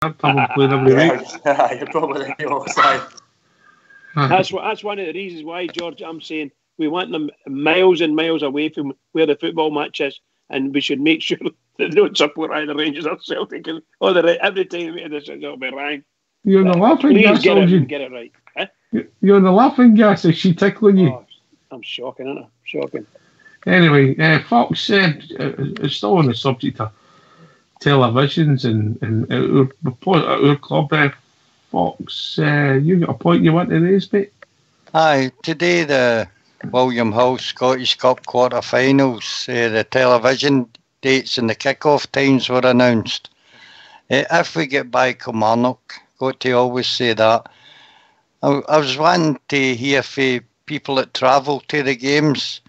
I'm playing every week. You're probably the offside. That's one of the reasons why, George, I'm saying we want them miles and miles away from where the football match is, and we should make sure they don't support either Rangers or Celtic. Every time it'll be rang. You're the laughing gas. Please get it right. Huh? You're the laughing gas. Is she tickling you? Oh, I'm shocking, isn't it? Shocking. Anyway, Fox is still on the subject of televisions and our club. Fox, you got a point you want to raise, mate? Aye, today the William Hill Scottish Cup quarter-finals, the television dates and the kick-off times were announced. If we get by Kilmarnock, got to always say that. I was wanting to hear from people that travel to the games.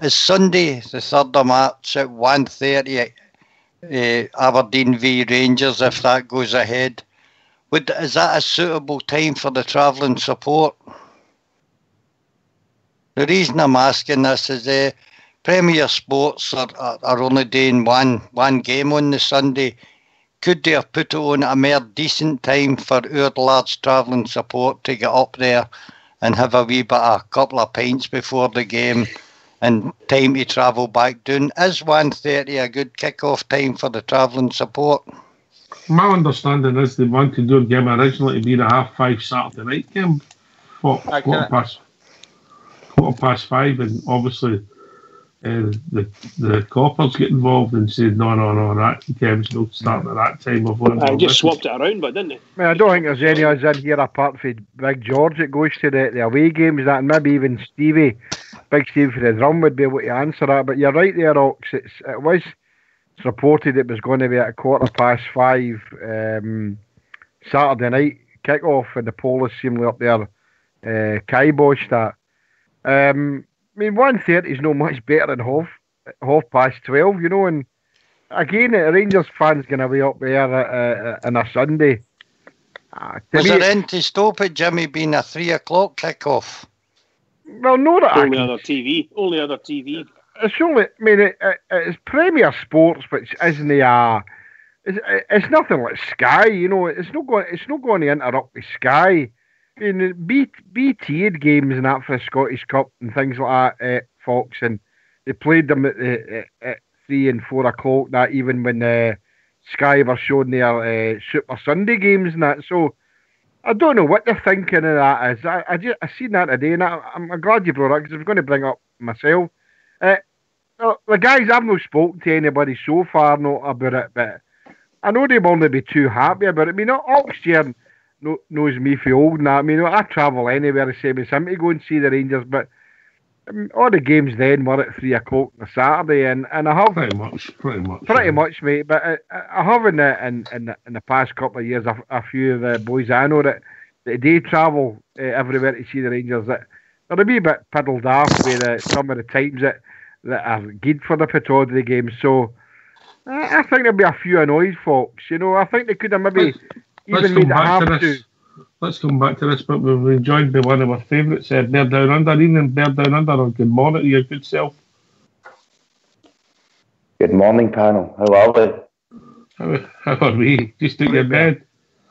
Is Sunday, the 3rd of March at 1:30, Aberdeen v Rangers, if that goes ahead? Is that a suitable time for the travelling support? The reason I'm asking this is Premier Sports are only doing one game on the Sunday. Could they have put it on at a more decent time for our lads travelling support to get up there and have a wee bit of a couple of pints before the game and time to travel back down? Is 1:30 a good kick-off time for the travelling support? My understanding is they wanted the game originally to be the 5:30 Saturday night game. Quarter past 5, and obviously the coppers get involved and said no, that game's not starting at that time. I just swapped it around, but didn't they? I don't think there's any of us in here apart from Big George that goes to the away games, that, and maybe even Stevie, Big Steve for the drum would be able to answer that. But you're right there, Ox. It's reported it was going to be at 5:15 Saturday night kick-off, and the Polish seemingly up there kiboshed that. 1:30 is no much better than half past 12, you know. And again, the Rangers fans going to be up there on a Sunday. Was there any to stop it, Jimmy, being a 3 o'clock kick-off? Well, no, that only other TV. It's only. It's Premier Sports, which isn't it's nothing like Sky, you know. It's not going to interrupt with Sky. BT had games and that for the Scottish Cup and things like that, Fox, and they played them at 3 and 4 o'clock. That even when Sky were showing their Super Sunday games and that. So I don't know what they're thinking of that is. I seen that today, and I'm glad you brought it because I was going to bring it up myself. The guys, I've not spoken to anybody so far not about it, but I know they won't be too happy about it. Oxford knows me for old and that. I travel anywhere the same as him to go and see the Rangers, but all the games then were at 3 o'clock on a Saturday, and I have pretty much, mate. But I have in the past couple of years a few of the boys I know that they travel everywhere to see the Rangers. That they're a wee bit piddled off with some of the times that are good for the Pittodrie games. So I think there'll be a few annoyed folks. You know, I think they could have maybe. Let's come back to this, but we've been joined by one of our favourites, Bear Down Under. Evening, Bear Down Under, or good morning to your good self. Good morning, panel. How are we? How are we? Just out your bed.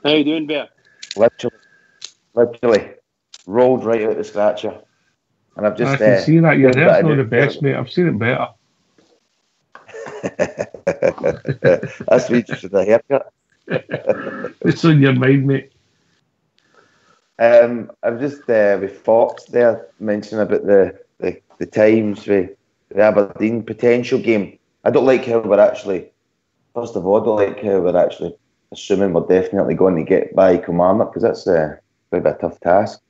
How you doing, Bear? Literally rolled right out the scratcher. And I've just... I can see that. Your hair's not the best, mate. I've seen it better. That's me just with a haircut. It's on your mind, mate. I'm just with Fox there mentioning about the times with the Aberdeen potential game. I don't like how we're actually, first of all, I don't like how we're actually assuming we're definitely going to get by Kilmarnock, because that's a bit of a tough task.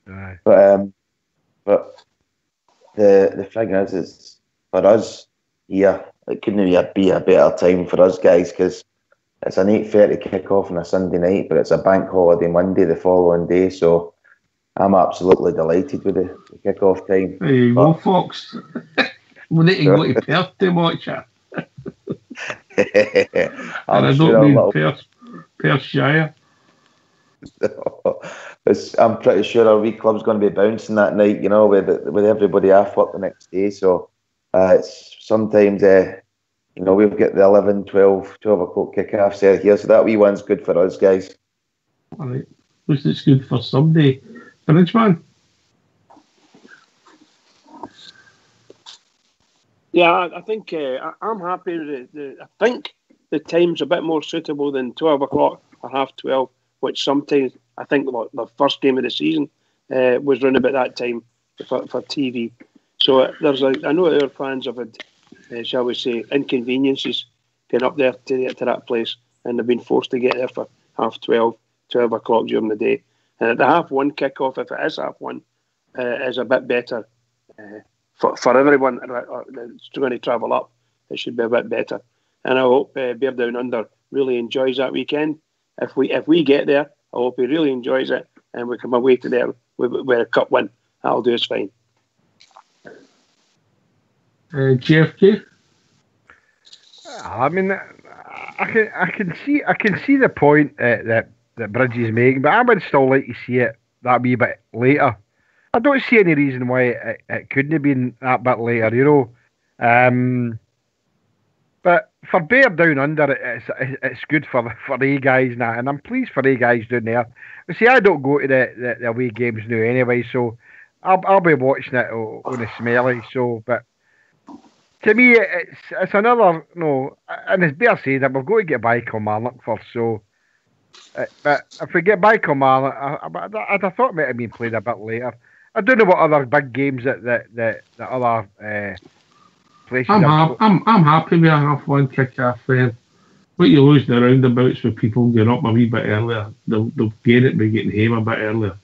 Right. But the thing is for us here, it couldn't be a better time for us guys, because it's an 8:30 kick-off on a Sunday night, but it's a bank holiday Monday the following day, so I'm absolutely delighted with the kick-off time. There you go, Fox. We need to go to Perth to watch it. And I don't mean Perthshire. I'm pretty sure our wee club's going to be bouncing that night, you know, with everybody off work the next day, so it's sometimes You know, we've got the 11, 12 o'clock kick-offs there here, so that wee one's good for us, guys. All right. At least it's good for somebody. Bridgeman? Yeah, I think I'm happy with it. I think the time's a bit more suitable than 12 o'clock or half 12, which sometimes I think the first game of the season was run about that time for TV. So I know our fans have had, shall we say, inconveniences getting up there to get to that place, and they've been forced to get there for half 12 o'clock during the day. And at the half one kickoff, if it is half one, is a bit better. For everyone that's going to travel up, it should be a bit better. And I hope Bear Down Under really enjoys that weekend. If we get there, I hope he really enjoys it, and we come away to there with a cup win. That'll do us fine. JFK? I mean, I can see the point that Bridge is making, but I would still like to see it that wee bit later. I don't see any reason why it couldn't have been that bit later, you know. But for Bear Down Under, it's good for you guys now, and I'm pleased for you guys down there. But see, I don't go to the away games now anyway, so I'll be watching it on a smelly. So, but to me, it's another and it's Bear said that we've got to get by Kilmarnock first. So, but if we get by Kilmarnock, I thought it might have been played a bit later. I don't know what other big games that other places. I'm happy with a half one kick-off. What you lose the roundabouts with people getting up a wee bit earlier, they'll gain it by getting home a bit earlier.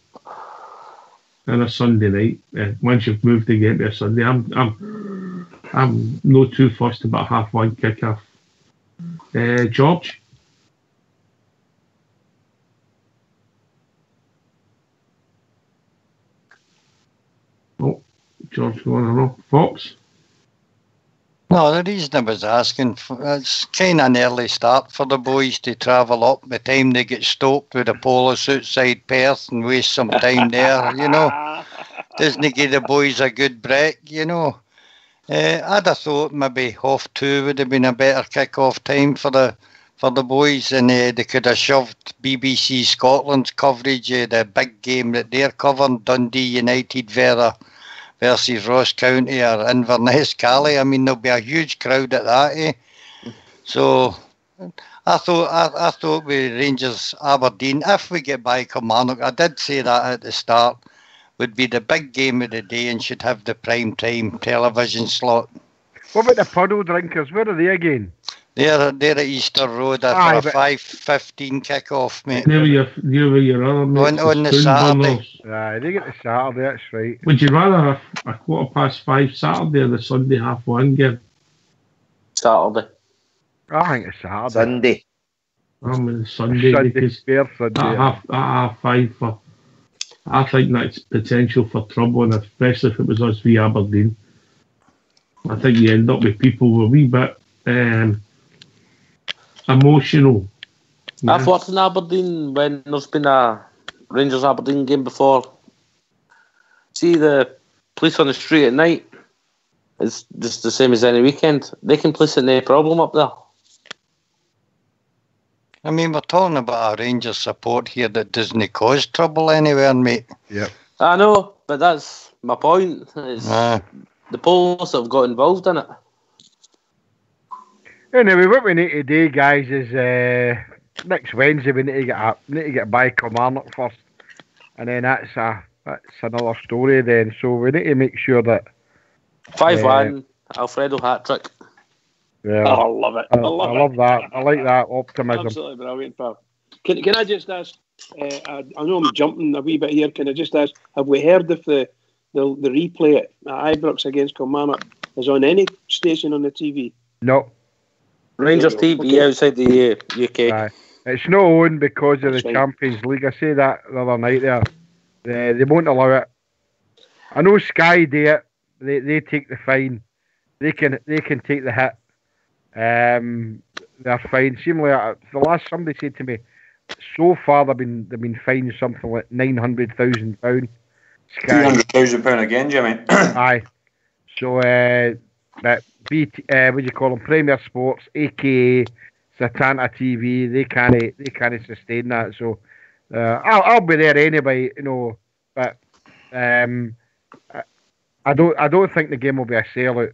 On a Sunday night, once you've moved to get to a Sunday, I'm no too fussed about half one kick-off. George? Oh, George going on. Fox? No, the reason I was asking, it's kind of an early start for the boys to travel up by the time they get stoked with the polos outside Perth and waste some time there, you know. Doesn't give the boys a good break, you know. I'd have thought maybe 2:30 would have been a better kick-off time for the boys, and they could have shoved BBC Scotland's coverage of the big game that they're covering, Dundee United versus Ross County or Inverness Cali. I mean, there'll be a huge crowd at that, So I thought with Rangers Aberdeen, if we get by Kilmarnock, I did say that at the start, would be the big game of the day and should have the prime time television slot. What about the puddle drinkers? Where are they again? They're at Easter Road for a 5:15 kick-off, mate. There were your other mates. On the Saturday. Aye, they get the Saturday, that's right. Would you rather have a 5:15 Saturday or the Sunday half one game? Saturday. I think it's Saturday. Sunday. I mean Sunday because spare Sunday. half five for. I think that's potential for trouble, and especially if it was us v Aberdeen. I think you end up with people with a wee bit emotional. Yeah. I've worked in Aberdeen when there's been a Rangers Aberdeen game before. See the police on the street at night. It's just the same as any weekend. They can police it, no problem up there. I mean, we're talking about a Rangers support here that doesn't cause trouble anywhere, mate. Yeah. I know, but that's my point. It's the police have got involved in it. Anyway, what we need to do, guys, is next Wednesday we need to get by Kilmarnock first, and then that's another story. Then, so we need to make sure that 5-1 Alfredo hat trick. Yeah, I love it. I love that. I like that optimism. Absolutely brilliant, pal. Can I just ask? I know I'm jumping a wee bit here. Can I just ask? Have we heard if the replay at Ibrox against Kilmarnock is on any station on the TV? No. Rangers TV outside the UK. Aye. It's not on because of That's the right. Champions League. I say that the other night there. They won't allow it. I know Sky do it. They take the fine. They can take the hit. They're fine. Seemingly, the last somebody said to me, so far they've been fined something like £900,000. Sky. £200,000 again, Jimmy. Aye. So But what do you call them? Premier Sports, aka Satanta TV, they can't sustain that. So I'll be there anyway, you know. But I don't think the game will be a sellout.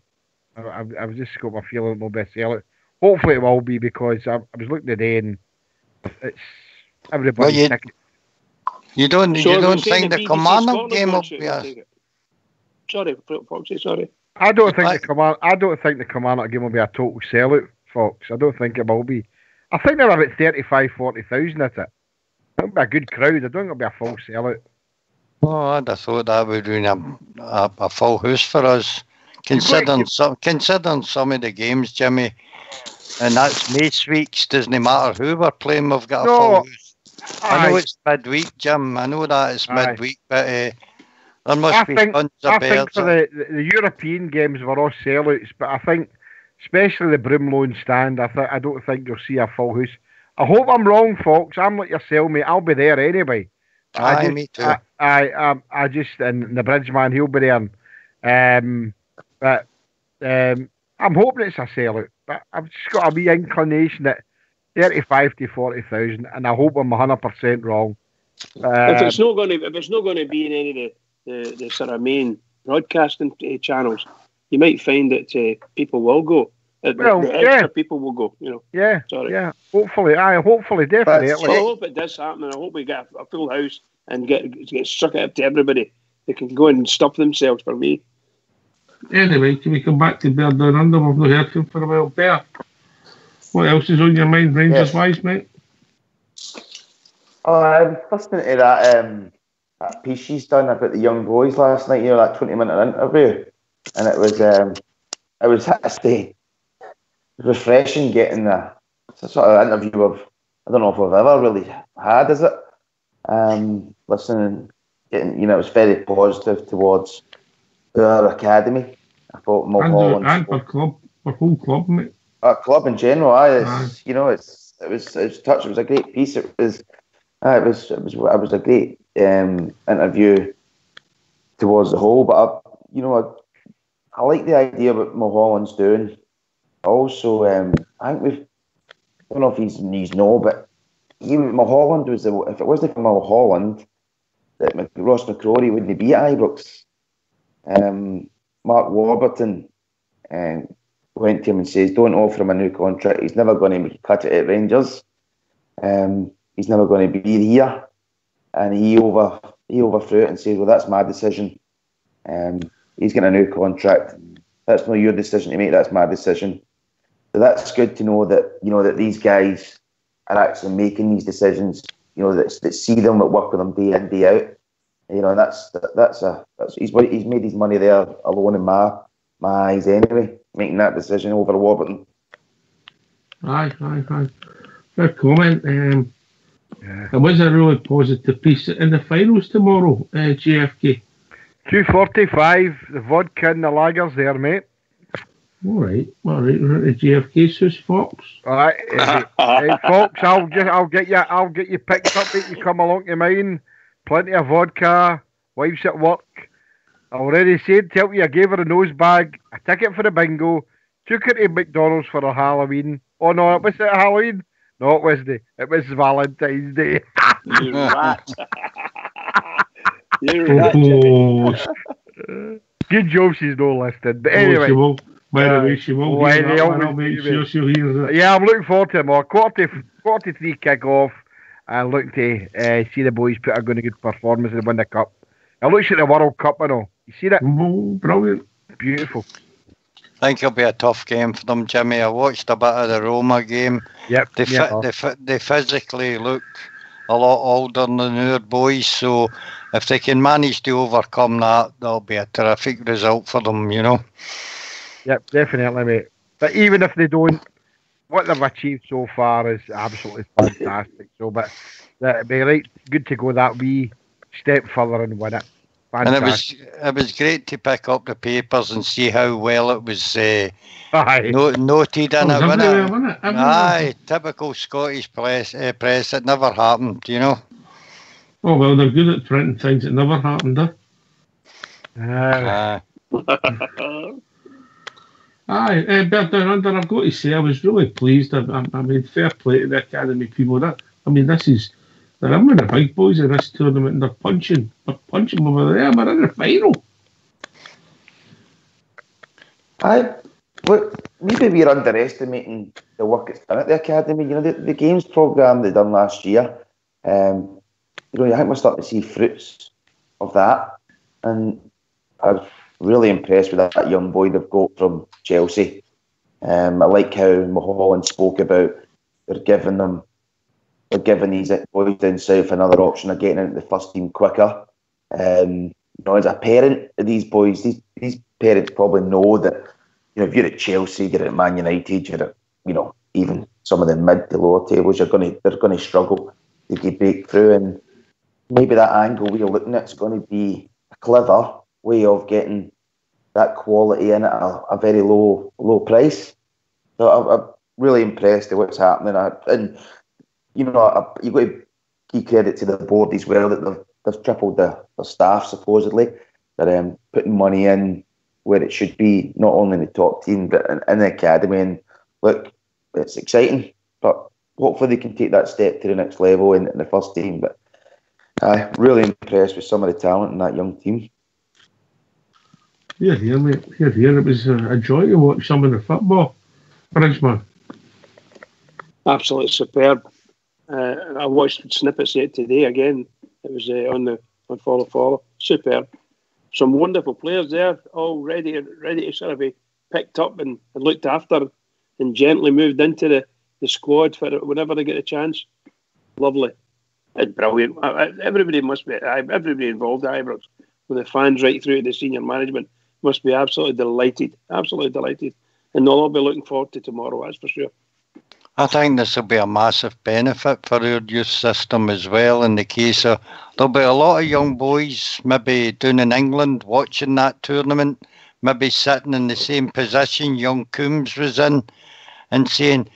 I've just got my feeling it will be a sellout. Hopefully it will be, because I was looking today and it's everybody's ticket. You don't think the Kilmarnock game will be a... Sorry, Foxy, sorry. I don't think the Kilmarnock game will be a total sellout, Fox. I don't think it will be. I think they're about 35,000-40,000 at it. It'll be a good crowd. I don't think it'll be a full sellout. Oh, I'd have thought that would be a full house for us. Considering some of the games, Jimmy, and that's most weeks, doesn't matter who we're playing, we've got a full house. I know it's midweek, Jim. I know that it's midweek, but there must be tons of bears. I think for the European games were all sellouts, but I think, especially the Broomloan stand, I don't think you'll see a full house. I hope I'm wrong, Fox. I'm like yourself, mate. I'll be there anyway. Me too. I just, and the Bridgeman, he'll be there. But I'm hoping it's a sellout. But I've just got a wee inclination that 35 to 40,000, and I hope I'm 100% wrong. If it's not going to be in any of the sort of main broadcasting channels, you might find that people will go. The extra people will go. You know. Yeah. Sorry. Yeah. Hopefully, definitely. I hope it does happen, and I hope we get a full house and get stuck up to everybody. They can go and stop themselves for me. Anyway, can we come back to Bear Down Under? We've not heard from for a while. Bear, what else is on your mind, Rangers-wise, mate? Oh, I was listening to that piece she's done about the young boys last night. You know, that 20-minute interview, and it was actually refreshing getting the sort of interview of, I don't know if we've ever really had, is it? Listening, getting, you know, it was very positive towards our academy. I thought Mulholland and our whole club, mate. Our club in general, you know, it was touch. It was a great piece. It was a great interview towards the whole. But I like the idea of what Mulholland's doing. Also, I think I don't know if he's no, but even Mulholland was if it wasn't for Mulholland, that Ross McCrory wouldn't be at Ibrox. Mark Warburton went to him and says, don't offer him a new contract. He's never going to cut it at Rangers. He's never going to be here. And he overthrew it and said, well, that's my decision. He's getting a new contract. That's not your decision to make. That's my decision. So that's good to know that, you know, that these guys are actually making these decisions. You know, that see them, that work with them day in, day out. You know, and he's made his money there alone in my eyes anyway, making that decision over Warburton. Aye. Fair comment. It was a really positive piece in the finals tomorrow, JFK. 2:45, the vodka and the lagers there, mate. All right. We're at the JFK house, Fox. All right, hey, Fox. I'll get you picked up. Mate. You come along to mine. Plenty of vodka. Wife's at work. I already said to you, I gave her a nose bag, a ticket for the bingo, took her to McDonald's for her Halloween. Oh no, it was Halloween. No, it wasn't. It was Valentine's Day. You rat. You rat. Good job she's not listening. But anyway. By the way, she will hear that one. I'll make sure she'll hear it. Yeah, I'm looking forward to it more. Quarter to 3 kick-off. And looking to see the boys put a good performance and win the cup. It looks like the World Cup and all. You see that? Oh, brilliant. Beautiful. I think it'll be a tough game for them, Jimmy. I watched a bit of the Roma game. Yep. They physically look a lot older than our boys, so if they can manage to overcome that, that'll be a terrific result for them, you know. Yep, definitely, mate. But even if they don't, what they've achieved so far is absolutely fantastic. So, but it'd be good to go that wee step further and win it. Fantastic. And it was great to pick up the papers and see how well it was noted in it, wasn't it? Aye, typical Scottish press. It never happened, you know. Oh well, they're good at printing things that never happened, Aye, Bird Down Under, I've got to say, I was really pleased. I mean, fair play to the academy people. They're in with the big boys in this tournament and they're punching over there. We're in the final. Aye, look, maybe we're underestimating the work it's done at the academy. You know, the games programme they done last year. I think we're starting to see fruits of that, and I'm really impressed with that young boy they've got from Chelsea. I like how Mulholland spoke about they're giving these boys down south another option of getting into the first team quicker. As a parent of these boys, these parents probably know that, if you're at Chelsea, you're at Man United, you're at, even some of the mid to lower tables, they're going to struggle to break through, and maybe that angle we're looking at is going to be a clever way of getting that quality in at a very low price. So I'm really impressed with what's happening, you've got to give credit to the board as well that they've tripled their staff supposedly. They're putting money in where it should be, not only in the top team but in the academy. And look, it's exciting, but hopefully they can take that step to the next level in the first team. But I'm really impressed with some of the talent in that young team. Here, mate. Here. It was a joy to watch some of the football. Bridgeman. Absolutely superb. I watched snippets of it today again. It was on Follow. Superb. Some wonderful players there, all ready to sort of be picked up and looked after and gently moved into the squad for whenever they get a chance. Lovely. It's brilliant. Everybody involved at Ibrox, from the fans right through to the senior management, must be absolutely delighted. And they'll all be looking forward to tomorrow, that's for sure. I think this will be a massive benefit for our youth system as well, in the case of there'll be a lot of young boys maybe down in England watching that tournament, maybe sitting in the same position young Coombs was in, and saying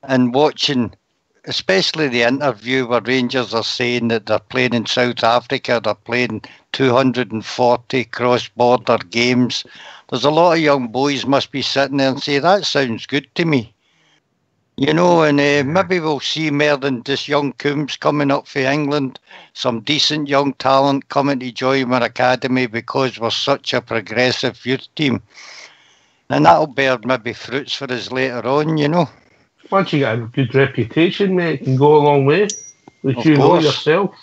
and watching, especially the interview where Rangers are saying that they're playing in South Africa, they're playing 240 cross-border games. There's a lot of young boys must be sitting there and say, that sounds good to me. And maybe we'll see more than just young Coombs coming up for England, some decent young talent coming to join our academy because we're such a progressive youth team. And that'll bear maybe fruits for us later on, Once you get a good reputation, mate, it can go a long way, which you know yourself.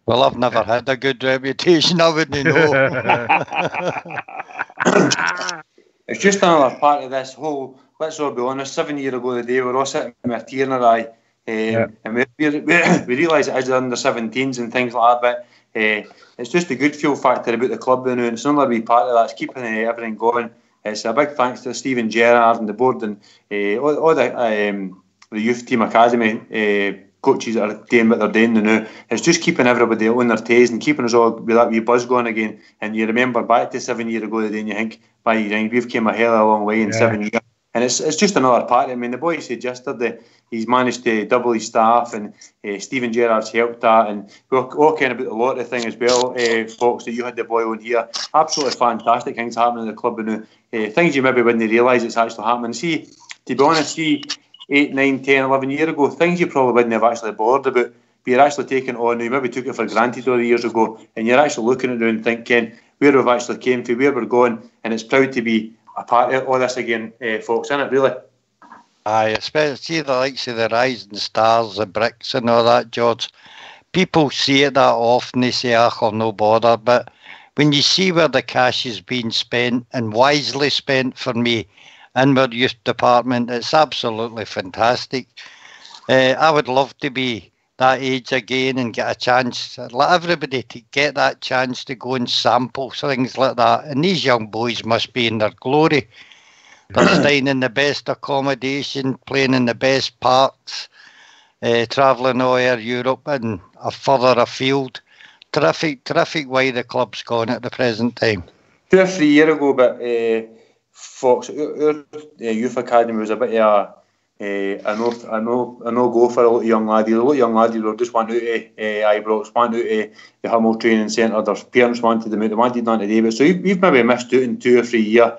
Well, I've never had a good reputation, I wouldn't know. It's just another part of this whole, let's all be honest, 7 years ago today, we're all sitting with a tear in our eye. And we realise it is under 17s and things like that, but it's just a good feel factor about the club now, and it's another wee part of that. It's keeping everything going. It's a big thanks to Stephen Gerrard and the board and all the youth team academy coaches that are doing what they're doing now. It's just keeping everybody on their toes and keeping us all with that wee buzz going again. And you remember back to 7 years ago today and you think, we've came a hell of a long way in 7 years. And it's just another part. I mean, the boy said yesterday he's managed to double his staff, and Stephen Gerrard's helped that, and we're talking about the lottery thing as well, folks, that you had the boy on here. Absolutely fantastic things happening in the club now. Things you maybe wouldn't realise it's actually happening. See, to be honest, 8, 9, 10, 11 years ago, things you probably wouldn't have actually bothered about, but you're actually taking it on now. You maybe took it for granted all the years ago, and you're actually looking at it and thinking where we've actually came to, where we're going, and it's proud to be a part of all this again, folks, isn't it, really? Aye, especially the likes of the Rising Stars, the Bricks and all that, George. People see it that often, they say, no bother, but when you see where the cash is being spent, and wisely spent for me, in our youth department, it's absolutely fantastic. I would love to be that age again and get a chance, let everybody to get that chance to go and sample things like that. And these young boys must be in their glory. They're staying in the best accommodation, playing in the best parks, travelling all over Europe and further afield. Terrific way the club's gone at the present time. 2 or 3 years ago, but folks, our youth academy was a bit of I know go for a lot of young laddies. A lot of young laddies were just went out to Ibrox, went out to the Hummel training centre. Their parents wanted them out, they wanted them today. But so we've maybe missed out in 2 or 3 years.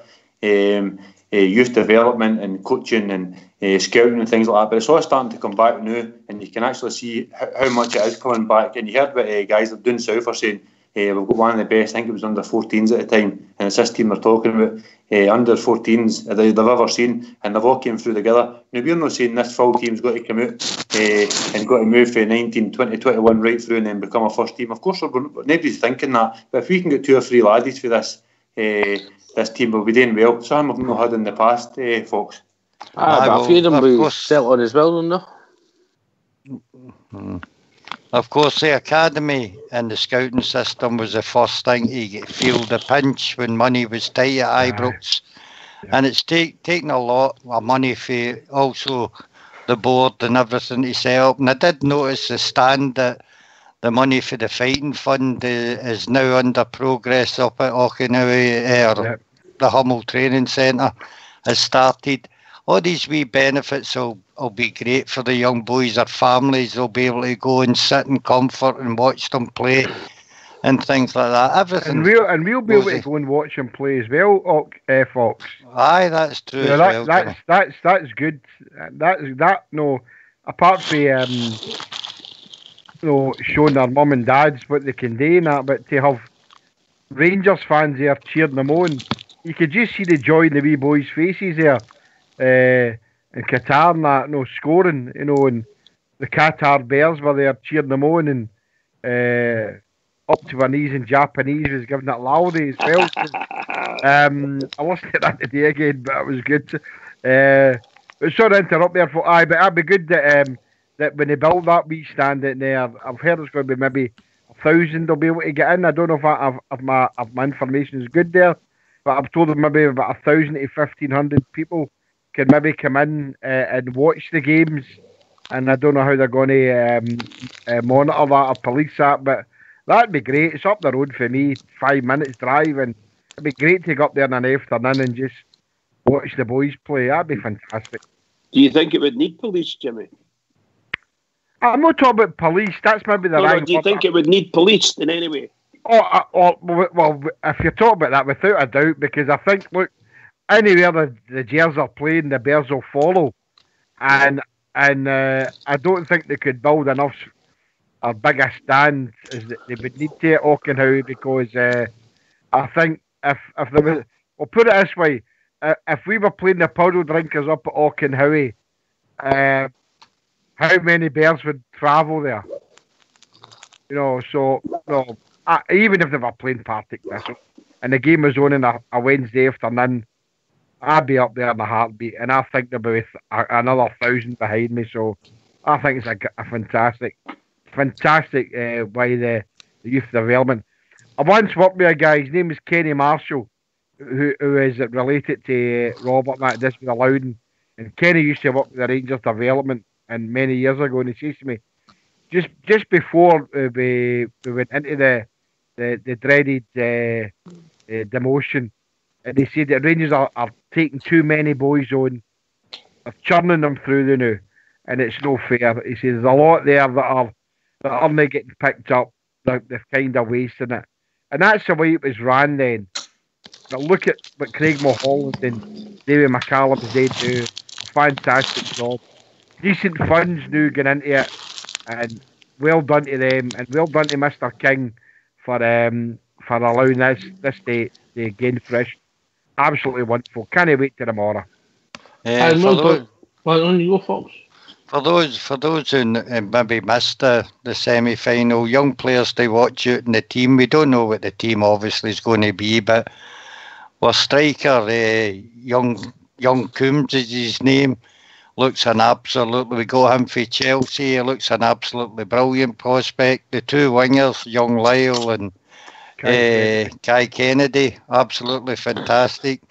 youth development and coaching and scouting and things like that. But it's all starting to come back now, and you can actually see how much it is coming back. And you heard what guys like down south are saying. We've got one of the best, I think it was under 14s at the time, and it's this team we're talking about, under 14s they've ever seen, and they've all came through together. Now, we're not saying this full team's got to come out and got to move from 19, 20, 21 right through and then become a first team. Of course, nobody's thinking that, but if we can get 2 or 3 laddies for this team, we'll be doing well. Some have not had in the past, folks. But a few of them will settle on as well, don't they? Mm-hmm. Of course, the academy and the scouting system was the first thing to feel the pinch when money was tight at Ibrox. And it's taken a lot of money for also the board and everything to set up. And I did notice the stand that the money for the fighting fund is now under progress up at Auchenhowie, the Hummel Training Centre has started. All these wee benefits will be great for the young boys. Their families will be able to go and sit in comfort and watch them play and things like that. Everything. And we'll be able to go and watch them play as well, Fox. Aye, that's true. That's good. Apart from showing their mum and dads what they can do and that, but to have Rangers fans there cheering them on, you could just see the joy in the wee boys' faces there. In Qatar and that, scoring, and the Qatar Bears were there cheering them on, and up to our knees in Japanese was giving it loudly as well. I listened to that today again, but it was good. Sorry to interrupt there, but that'd be good that when they build that wee stand in there, I've heard it's going to be maybe 1,000 will be able to get in. I don't know if my information is good there, but I've told them maybe about 1,000 to 1,500 people can maybe come in and watch the games, and I don't know how they're going to monitor that or police that, but that'd be great. It's up the road for me, 5 minutes drive, and it'd be great to go up there in an afternoon and just watch the boys play. That'd be fantastic. Do you think it would need police, Jimmy? I'm not talking about police. That's maybe the right. Do you think it would need police in any way? Well, if you're talking about that, without a doubt, because I think, look, anywhere the Gers are playing, the Bears will follow, and I don't think they could build enough or big a stand as they would need to at Auchenhowie, because I think if there was, we'll put it this way, if we were playing the Puddle Drinkers up at Auchenhowie, how many Bears would travel there? Even if they were playing Partick Thistle and the game was on in a Wednesday afternoon, I'd be up there in a heartbeat, and I think there'll be another 1,000 behind me. So I think it's a fantastic way the youth development. I once worked with a guy, his name is Kenny Marshall, who is related to Robert Matt this with Loudon, and Kenny used to work with the Rangers development and many years ago, and he says to me, just before we went into the dreaded demotion, and they said that Rangers are taking too many boys on, are churning them through the now, and it's no fair. He says there's a lot there that are not getting picked up, they're kind of wasting it, and that's the way it was ran then. But look at what Craig Mulholland and David McCallum they do, a fantastic job, decent funds now going into it, and well done to them, and well done to Mr. King for allowing this to gain fresh. Absolutely wonderful. Can't wait till tomorrow. For those who maybe missed the semi-final, young players to watch out in the team. We don't know what the team obviously is going to be, but our striker, young Coombs is his name. Looks an absolutely, we got him for Chelsea. He looks an absolutely brilliant prospect. The two wingers, young Lyle and Kai Kennedy, absolutely fantastic.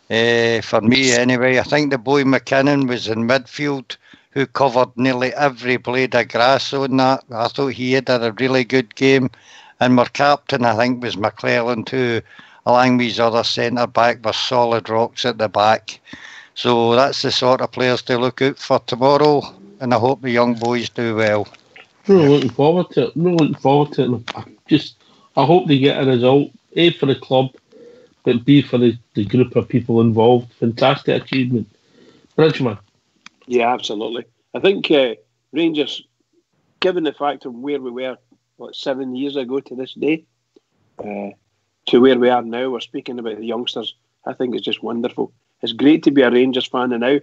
For me anyway, I think the boy McKinnon was in midfield, who covered nearly every blade of grass on that. I thought he had a really good game. And our captain, I think, was McClelland, who, along with his other centre-back, were solid rocks at the back. So that's the sort of players to look out for tomorrow, and I hope the young boys do well. Really looking forward to it. I hope they get a result, A, for the club, but B, for the group of people involved. Fantastic achievement. Bridgman. Yeah, absolutely. I think Rangers, given the fact of where we were, 7 years ago to this day, to where we are now, we're speaking about the youngsters. I think it's just wonderful. It's great to be a Rangers fan now.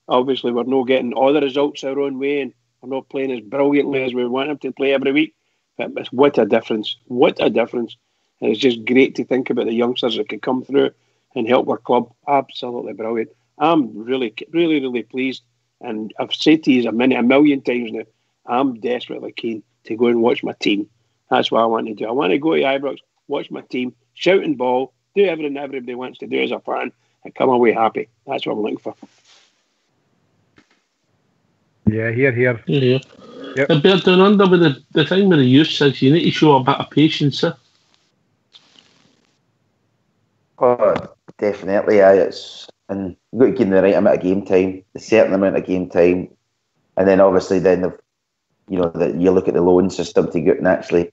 Obviously, we're not getting all the results our own way, and we're not playing as brilliantly as we want them to play every week. But what a difference. What a difference. And it's just great to think about the youngsters that could come through and help our club. Absolutely brilliant. I'm really, really, really pleased. And I've said to you a million times now, I'm desperately keen to go and watch my team. That's what I want to do. I want to go to Ibrox, watch my team, shout and ball, do everything everybody wants to do as a fan, and come away happy. That's what I'm looking for. Yeah, here. Yeah. Yep. But down under with the thing with the youth is you need to show a bit of patience, sir. Oh, definitely, and you've got to give them the right amount of game time, the certain amount of game time, and then obviously you look at the loan system to get and actually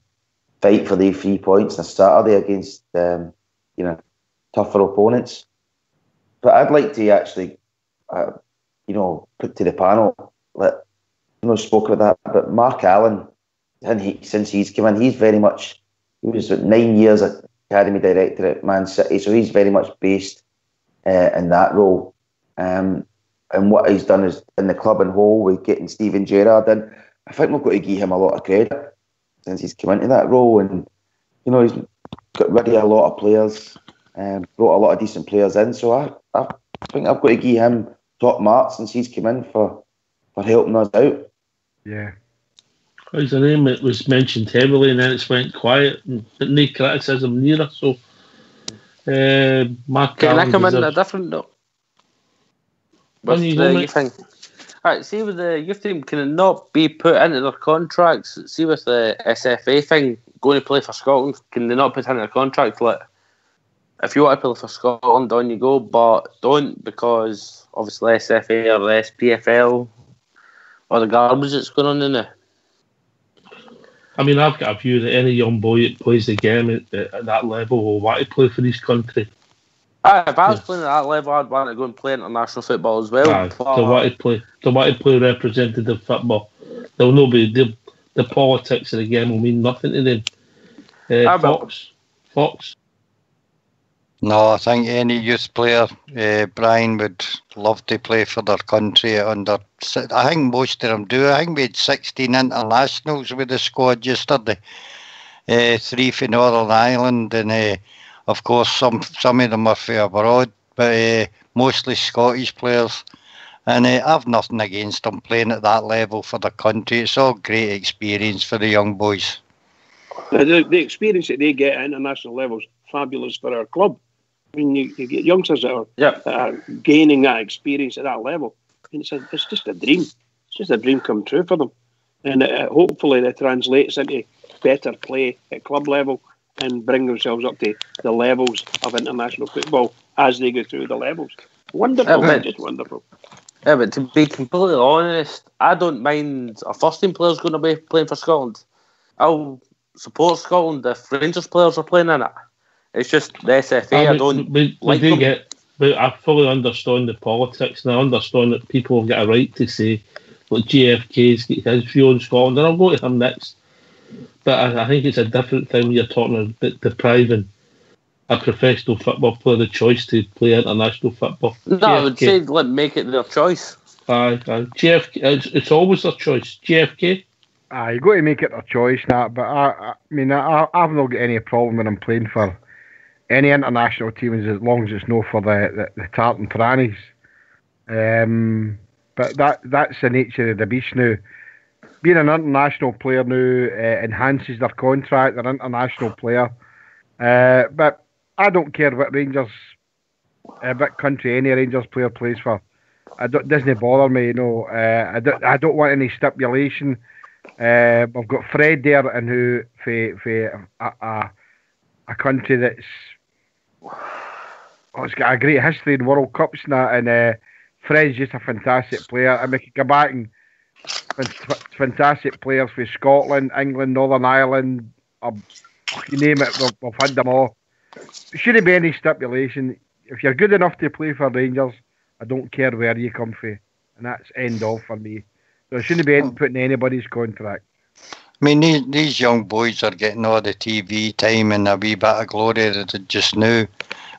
fight for the 3 points on a Saturday against tougher opponents. But I'd like to actually put to the panel that spoke about that, but Mark Allen, since he's come in, he was 9 years academy director at Man City, so he's very much based in that role. And what he's done is in the club and whole with getting Steven Gerrard in. I think we've got to give him a lot of credit since he's come into that role, and he's got rid of a lot of players, brought a lot of decent players in. So I think I've got to give him top marks since he's come in for helping us out. Yeah. How's the name? It was mentioned heavily and then it's went quiet, but no criticism neither. So, Mark Can Allen I come in deserves... a different note? With the youth thing. Alright, see with the youth team, can it not be put into their contracts? See with the SFA thing, going to play for Scotland, can they not put into their contract like, if you want to play for Scotland, on you go, but don't, because obviously SFA or the SPFL or the garbage that's going on in there. I mean, I've got a view that any young boy that plays the game at that level will want to play for his country. If I was playing at that level, I'd want to go and play international football as well. They want to play representative football. They'll not be the politics of the game will mean nothing to them. Fox. No, I think any youth player, Brian, would love to play for their country under. I think most of them do. I think we had 16 internationals with the squad yesterday. 3 for Northern Ireland, and of course some of them are from abroad, but mostly Scottish players. And I've nothing against them playing at that level for their country. It's all great experience for the young boys. The experience that they get at international levels, fabulous for our club. I mean, you get youngsters that are gaining that experience at that level. I mean, it's just a dream. It's just a dream come true for them. And hopefully that translates into better play at club level and bring themselves up to the levels of international football as they go through the levels. Wonderful, just wonderful. Yeah, but to be completely honest, I don't mind a first team player's going to be playing for Scotland. I'll support Scotland if Rangers players are playing in it. It's just the SFA. I don't like them. But I fully understand the politics, and I understand that people have got a right to say, "Look, JFK's got his view on Scotland," and I'll go to him next. But I think it's a different thing when you're talking about depriving a professional football player the choice to play international football. No, JFK, I would say make it their choice. Aye. JFK, it's always their choice. JFK. You've got to make it their choice, Nat. But I've not got any problem with them playing for any international teams as long as it's not for the tartan trannies. But that's the nature of the beast now. Being an international player now enhances their contract. They're an international player. But I don't care what what country any Rangers player plays for. It doesn't bother me, I don't want any stipulation. I've got Fred there, and who for a country that's it's got a great history in World Cups and Fred's just a fantastic player. And we can go back and fantastic players for Scotland, England, Northern Ireland, you name it, we've had them all. shouldn't be any stipulation. If you're good enough to play for Rangers, I don't care where you come from, and that's end of for me. So it shouldn't be putting anybody's contract. I mean, these young boys are getting all the TV time and a wee bit of glory just now,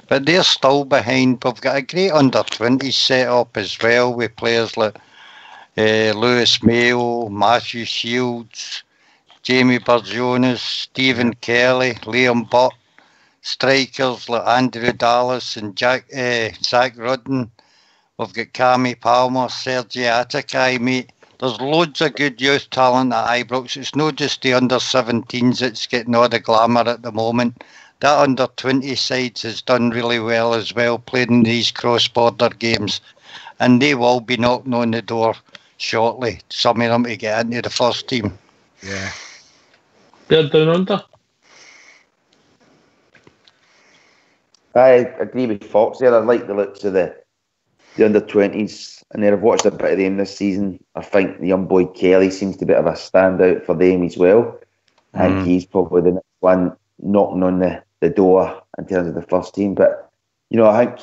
but they're still behind. We've got a great under-20s set up as well with players like Lewis Mayo, Matthew Shields, Jamie Burjonas, Stephen Kelly, Liam Butt, strikers like Andrew Dallas and Zach Rudden. We've got Cammy Palmer, Sergi Atakai, mate. There's loads of good youth talent at Ibrox. It's not just the under-17s that's getting all the glamour at the moment. That under-20 sides has done really well as well, playing these cross-border games. And they will be knocking on the door shortly, some of them to get into the first team. Yeah. They're down under. I agree with Fox there. I like the looks of the under-20s. And then I've watched a bit of them this season. I think the young boy Kelly seems to be a bit of a standout for them as well. I think he's probably the next one knocking on the door in terms of the first team. But, I think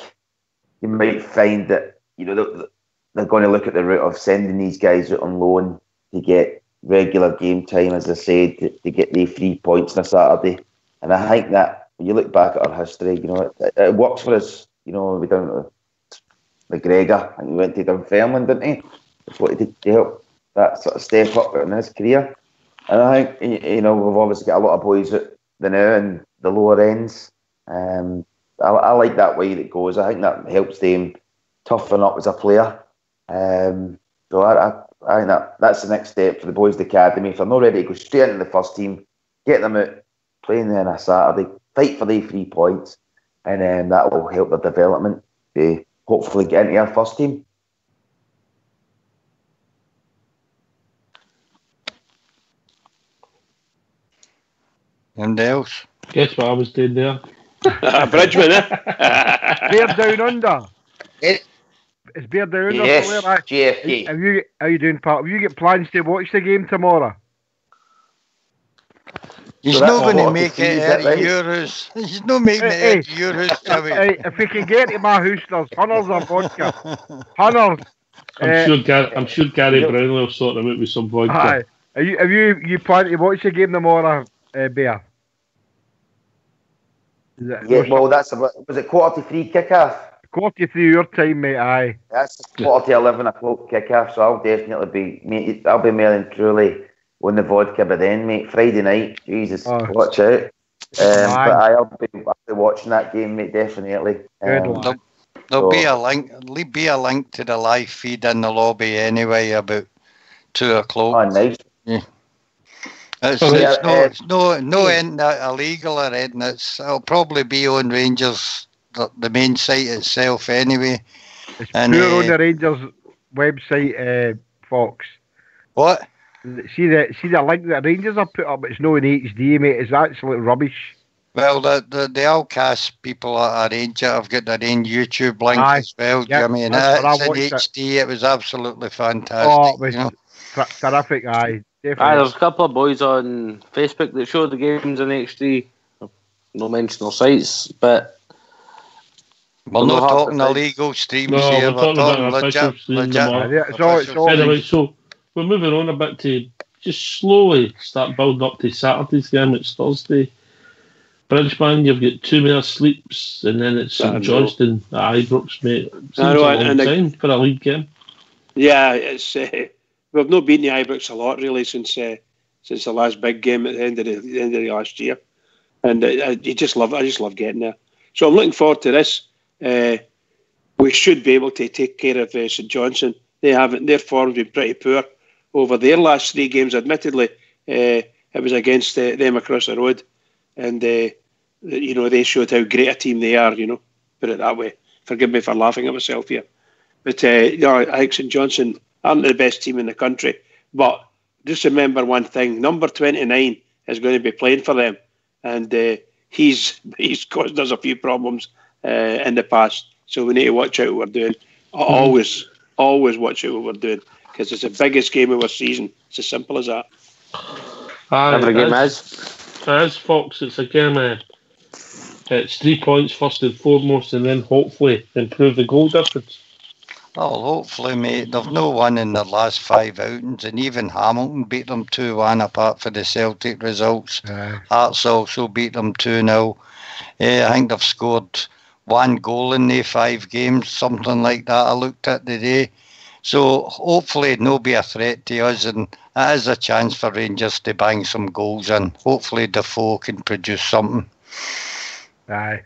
you might find that, they're going to look at the route of sending these guys out on loan to get regular game time, as I said, to get the 3 points on a Saturday. And I think that when you look back at our history, it works for us. We don't McGregor, and he went to Dunfermline, didn't he? That's what he did to help that sort of step up in his career. And I think, we've obviously got a lot of boys at the now and the lower ends. I like that way that goes. I think that helps them toughen up as a player. So I think that's the next step for the boys' academy. If they're not ready to go straight into the first team, get them out, playing there on a Saturday, fight for the 3 points, and then that will help their development. Hopefully get into our first team. And else? Guess what I was doing there? Bridgman, eh? Bear down under. Is Bear down under? Yes, Somewhere? GFK. How you doing, Pat? Have you got plans to watch the game tomorrow? He's not going to make it out of Euros. He's not making it out of Euros. If we can get to my house, there's hunters of vodka. Hunters. I'm sure Gary Brownlee will sort them out with some vodka. Aye. Have you planning to watch the game tomorrow, Bear? Well, was it 3:15 kickoff? 3 your time, mate. Aye. That's 11 o'clock kickoff, so I'll definitely be. I'll be mailing truly on the vodka by then, mate. Friday night, Jesus, watch out. But I'll be watching that game, mate. Definitely. There'll be a link. There'll be a link to the live feed in the lobby anyway about 2 o'clock. Oh, nice. Yeah. It's no illegal or anything. It'll probably be on Rangers, the main site itself anyway. It's pure on the Rangers website, Fox. What? See the link that Rangers have put up. It's no in HD, mate. It's absolute rubbish. Well, the Alcast people at Ranger have got their own YouTube link as well, Jimmy. And it's in HD. It was absolutely fantastic. Oh, it was terrific, aye. Definitely. There's a couple of boys on Facebook that show the games in HD. No mention of sites, but we're not talking illegal streams here. We're talking legit. Anyway, so we're moving on a bit to just slowly start building up to Saturday's game. It's Thursday. Bridgeman, you've got 2 more sleeps, and then it's St Johnstone at Ibrox, mate. Seems a long time for a league game. Yeah, it's we've not beaten the Ibrox a lot really since the last big game at the end of the last year, and I just love getting there. So I'm looking forward to this. We should be able to take care of St Johnstone. Their form's been pretty poor over their last 3 games. Admittedly, it was against them across the road, and they showed how great a team they are. Put it that way. Forgive me for laughing at myself here, but I think St Johnstone aren't the best team in the country. But just remember one thing: number 29 is going to be playing for them, and he's caused us a few problems in the past. So we need to watch out what we're doing. Always watch out what we're doing, because it's the biggest game of our season. It's as simple as that. Every game is. It is, Fox. It's a game. It's 3 points first and foremost, and then hopefully improve the goal difference. Well, hopefully, mate. They've no won in their last 5 outings, and even Hamilton beat them 2-1 apart from the Celtic results. Hearts also beat them 2-0. I think they've scored 1 goal in the 5 games, something like that I looked at today. So hopefully no be a threat to us, and that is a chance for Rangers to bang some goals in. Hopefully Defoe can produce something. Aye.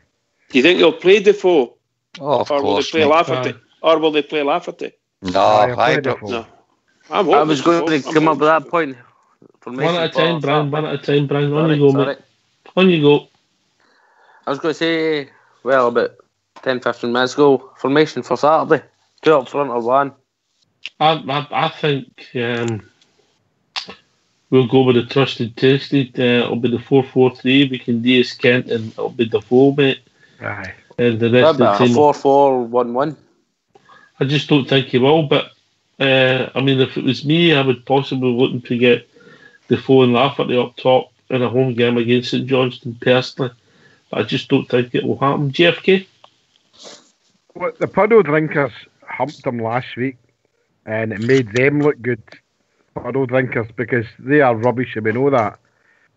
Do you think they'll play Defoe? Oh, of or course, will they play Lafferty? Or will they play Lafferty? No, Ibrox. No. I was going to come up with that point. One at a time, Brian. One at a time, Brian. On Sorry, you go, mate. On you go. I was going to say, well, about 10-15 minutes ago, formation for Saturday. 2 up front or 1. I think we'll go with the trusted, tasted. It'll be the 4-4-3. We can Diaz Kent and it'll be Defoe, mate. Aye. And the rest of the team. 4-4-1-1. I just don't think he will. But I mean, if it was me, I would possibly looking to get Defoe and Lafferty up top in a home game against St Johnstone personally. But I just don't think it will happen. JFK. Well, the puddle drinkers humped them last week, and it made them look good. Puddle drinkers, because they are rubbish, and we know that.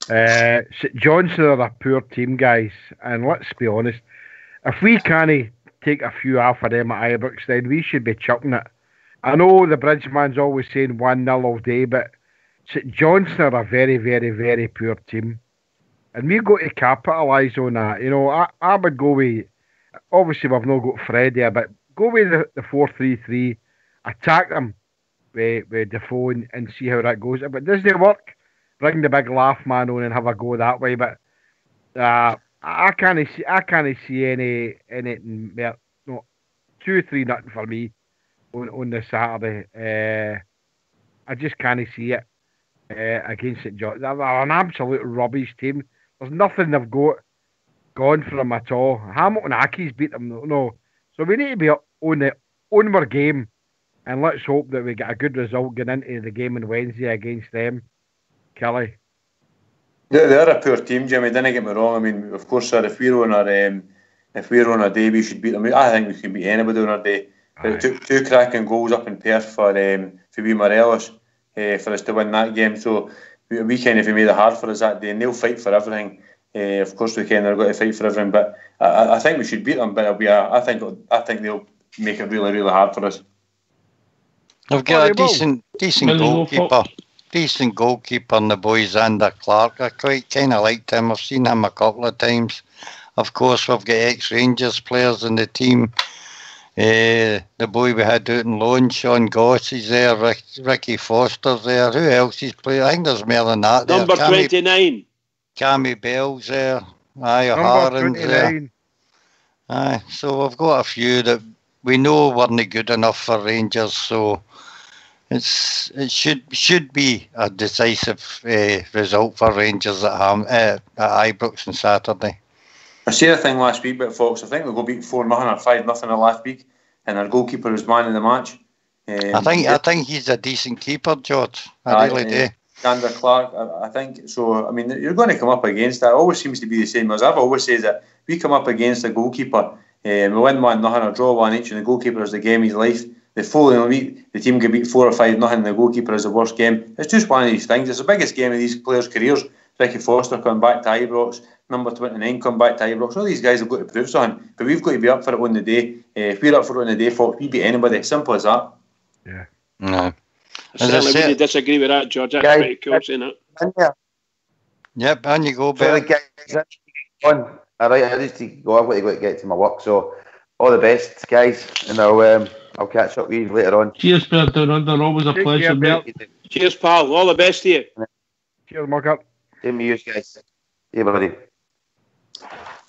St Johnstone are a poor team, guys, and let's be honest, if we can't take a few off of them at Ibrox, then we should be chucking it. I know the Bridgeman's always saying 1-0 all day, but St Johnstone are a very, very, very poor team, and we've got to capitalise on that. You know, I would go with, obviously we've not got Fred there, but go with the 4-3-3, attack them with Defoe and see how that goes. If it doesn't work, bring the big laugh man on and have a go that way. But I can't see anything. No, 2-3 nothing for me on the Saturday. I just can't see it against St John's. They're an absolute rubbish team. There's nothing they've got gone for them at all. Hamilton Accies beat them. No, so we need to be on our game. And let's hope that we get a good result going into the game on Wednesday against them. Kelly. They're a poor team, Jimmy. Don't get me wrong. I mean, of course, sir, if we're on our day, we should beat them. I think we can beat anybody on our day. But two cracking goals up in Perth for wee Morelos for us to win that game. So we kind of made it hard for us that day, and they'll fight for everything. Of course, we can. They're going to fight for everything. But I think we should beat them. But I think they'll make it really, really hard for us. They've got a decent goalkeeper. Decent goalkeeper in the boys, Ander Clark. I quite kind of liked him. I've seen him a couple of times. Of course, we've got ex-Rangers players in the team. The boy we had out in loan, Sean Goss, is there. Ricky Foster's there. Who else is playing? I think there's more than that. Number 29. Cammy Bell's there. Aye, Number Harren's 29. there. Aye, so we've got a few that we know weren't good enough for Rangers, so it should be a decisive result for Rangers at Ibrox on Saturday. I said a thing last week about Fox. I think they'll go beat 4-0 or 5-0 last week, and their goalkeeper was man of the match. I think he's a decent keeper, George. I really do. Ander Clark, I think so. I mean, you're going to come up against that. It always seems to be the same as I've always said that we come up against a goalkeeper. We win 1-0 or draw 1 each, and the goalkeeper is the game of his life. The following week, the team can beat 4 or 5-0, and the goalkeeper is the worst game. It's just one of these things. It's the biggest game of these players' careers. Ricky Foster coming back to Ibrox, number 29 coming back to Ibrox. All these guys have got to prove something, but we've got to be up for it on the day. If we're up for it on the day, Fox, we beat anybody. Simple as that. Yeah. No. I certainly wouldn't disagree with that, George. That's pretty cool saying that. Yep, on you go, Bill. Bill. Alright, I just need to go. I've got to get to my work, so all the best, guys, and I'll catch up with you later on. Cheers, Bear Down Under. Always a pleasure, mate. Cheers, pal. All the best to you. Cheers, Mugger. Same with you guys. See you, buddy.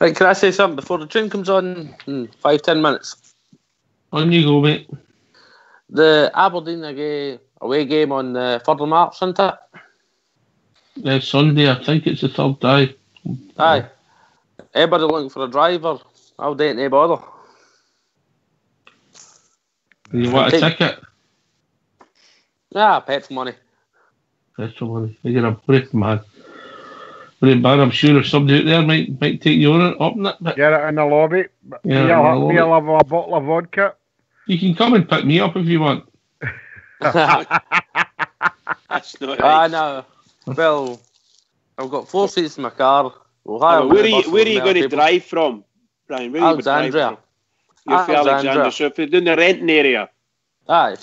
Right, can I say something before the tune comes on in 5-10 minutes? On you go, mate. The Aberdeen away game on the 3rd of March, isn't it? Sunday, I think it's the 3rd day. Aye. Everybody looking for a driver. I'll date no bother. You want a ticket? Yeah, petrol money. Petrol money. You're a break, man. But I'm sure if somebody out there might take you on it, up in it. But Get it in the lobby. yeah, Me, I'll have a bottle of vodka. you can come and pick me up if you want. That's not right. No. Well, I've got 4 seats in my car. We'll Where hire are the bus you going to people. drive from, Brian? Where are you Alexandria. drive from? You're from Alexandria. So if you're doing the renting area. Aye.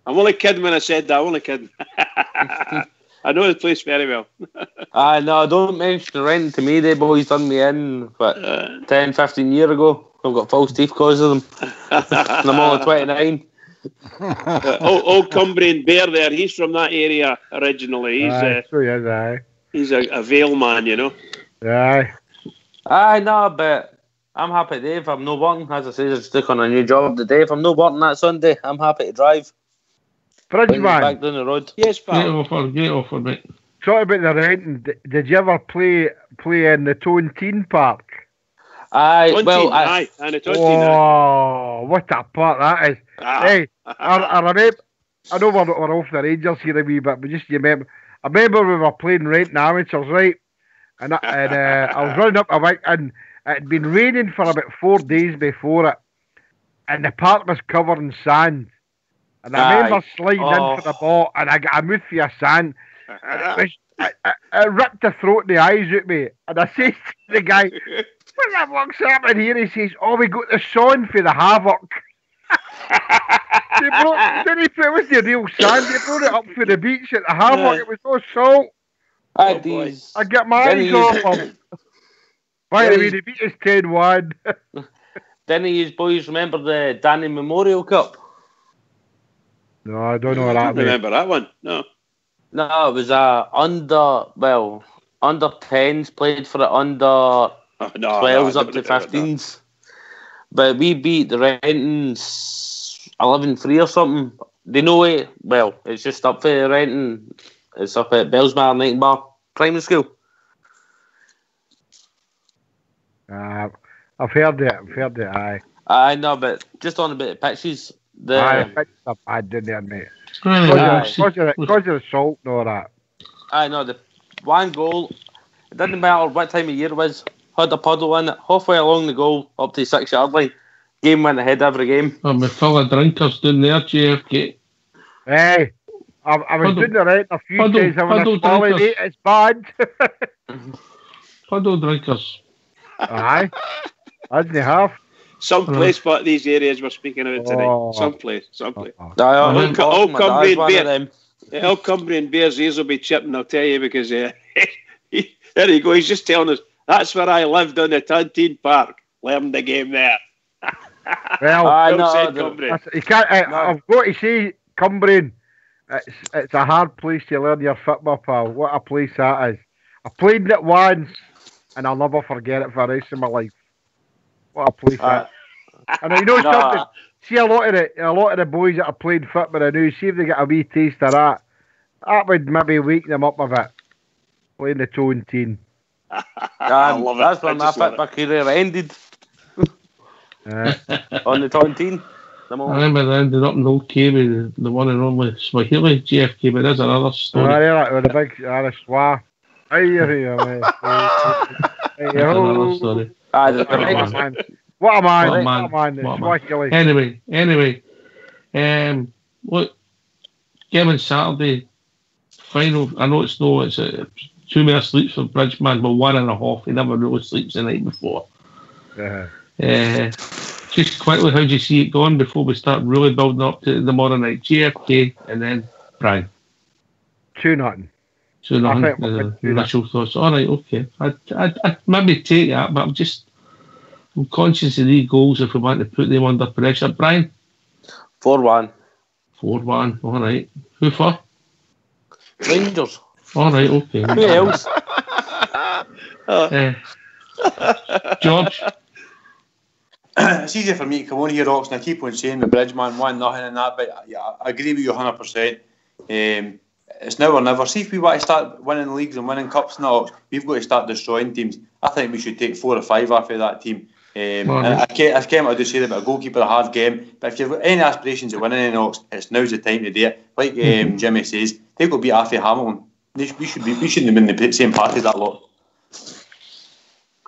I'm only kidding when I said that. I'm only kidding. I know the place very well. No, don't mention renting to me. They boys done me in, 10, 15 years ago. I've got false teeth because of them. And I'm only 29. Old Cumbrian Bear there, he's from that area originally. He's a Vale man, you know. Aye. No, but I'm happy today if I'm not working. As I say, I just took on a new job today. If I'm not working that Sunday, I'm happy to drive. Bridgeman. Back down the road. Yes, pal. Get offer, mate. Talk about the renting. Did you ever play in the Tontine Park? Aye, Tontine, well, aye, and the Tontine. Oh, what a part that is! Hey, I remember. I know we're off the Rangers here a wee bit, but just you remember. I remember we were playing renting amateurs, right? And I was running up a wing, and it had been raining for about 4 days before it, and the park was covered in sand. And I remember sliding in for the ball, and I got a mouthful of sand. And it ripped the throat and the eyes out me. And I says to the guy, "What the fuck's happening here?" He says, "Oh, we got the son for the havoc." It was the real sand. They brought it up for the beach at the havoc. It was so salt. I get my eyes off him. By the way, they beat us 10-1. Didn't you boys remember the Danny Memorial Cup? No, I don't know what I that don't remember that one. No, it was under 10s played for it, under 12s up to 15s. But we beat the Rentons 11-3 or something. They know it. Well, it's just up for Renton. It's up at Bellsmar Night Bar Primary School. I've heard it, aye. I know, but just on a bit of pitches. The pitches are bad down there, mate. Because of the salt and all that. I know, the one goal, it didn't matter what time of year it was, had a puddle in it, halfway along the goal, up to the 6-yard line. Game went ahead every game. I'm full of drinkers down there, JFK. Hey, I was doing the right a few days. I was a mate, it's bad. Puddle drinkers. Aye. Hasn't he half? Some place, but these areas we're speaking about tonight. Some place. All Cumbrian Bears' ears will be chipping, I'll tell you, because there you go. He's just telling us that's where I lived on the Tontine Park. Learned the game there. Well, I've got to say, Cumbrian, it's a hard place to learn your football, pal. What a place that is. I played it once, and I'll never forget it for the rest of my life. What a place that is. And you know something? See, a lot of the boys that are playing football now, see if they get a wee taste of that. That would maybe wake them up a bit. Playing the Tontine. I love it. That's when my football career ended. On the Tontine. I remember they ended up in Old Cave, the one and only Swahili JFK, but there's another story. With the big swah. Another story. What a man. Anyway. Look, Kevin Saturday final. I know it's 2 more sleeps for Bridgeman, but 1.5. He never really sleeps the night before. Just quickly, how do you see it going before we start really building up to the morning night? JFK and then Brian. 2-0. 2-0. Initial thoughts. All right, okay. I'd maybe take that, but I'm conscious of these goals if we want to put them under pressure. Brian? 4-1. 4-1. All right. Who for? Rangers. All right, okay. Who else? George? It's easier for me to come on here, Ox, and I keep on saying the Bridgeman 1-0 and that, but I agree with you 100%. It's now or never. See if we want to start winning leagues and winning cups now, we've got to start destroying teams. I think we should take 4 or 5 off of that team. And I've came out to say about a goalkeeper a hard game, but if you've got any aspirations of winning an Ox, it's now's the time to do it. Like Jimmy says, they've got to beat Alfie Hamilton. We shouldn't have been in the same party that lot.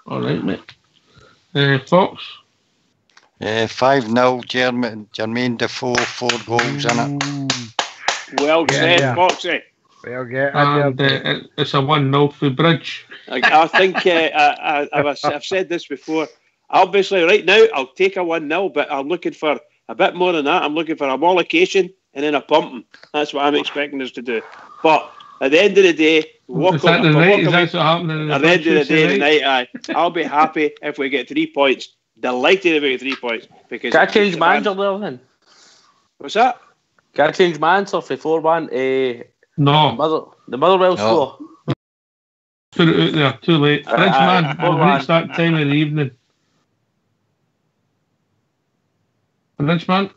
All right, mate. Fox? 5-0, Jermaine Defoe, 4 goals in it. Well said, Foxy. Well, get And it's a 1-0 for Bridge. I think I've said this before. Obviously, right now, I'll take a 1-0, but I'm looking for a bit more than that. I'm looking for a mollification and then a pumping. That's what I'm expecting us to do. But at the end of the day, Is that the night? Is that what happened? At the end of the day, tonight, I'll be happy if we get 3 points. Delighted if we get 3 points. Because can I change my answer there then? What's that? Can I change my answer for 4-1? No. The Motherwell score. Put it out there, too late. Bridge, man, we've reached that time of the evening. Bridge, man.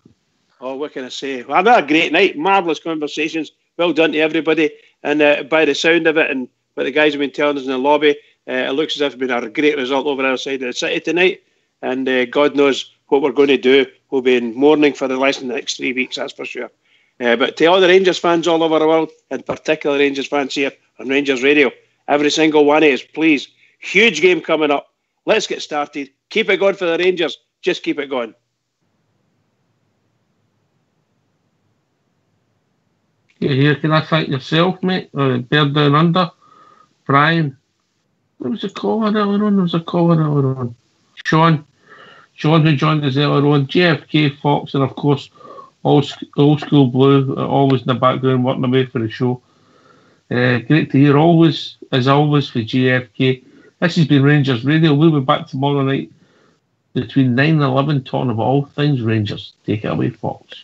Oh, what can I say? Well, I've had a great night. Marvellous conversations. Well done to everybody. And by the sound of it and what the guys have been telling us in the lobby, it looks as if it's been a great result over our side of the city tonight. And God knows what we're going to do. We'll be in mourning for the next 3 weeks, that's for sure. But to all the Rangers fans all over the world, and particularly Rangers fans here on Rangers Radio, every single one of us, please, huge game coming up. Let's get started. Keep it going for the Rangers. Just keep it going. Here, can I thank yourself, mate? Bear Down Under, Brian. There was a caller earlier on. Sean who joined us earlier on. JFK, Fox, and of course, old school Blue, always in the background working away for the show. Great to hear as always, for JFK. This has been Rangers Radio. We'll be back tomorrow night between 9 and 11 talking about all things Rangers. Take it away, Fox.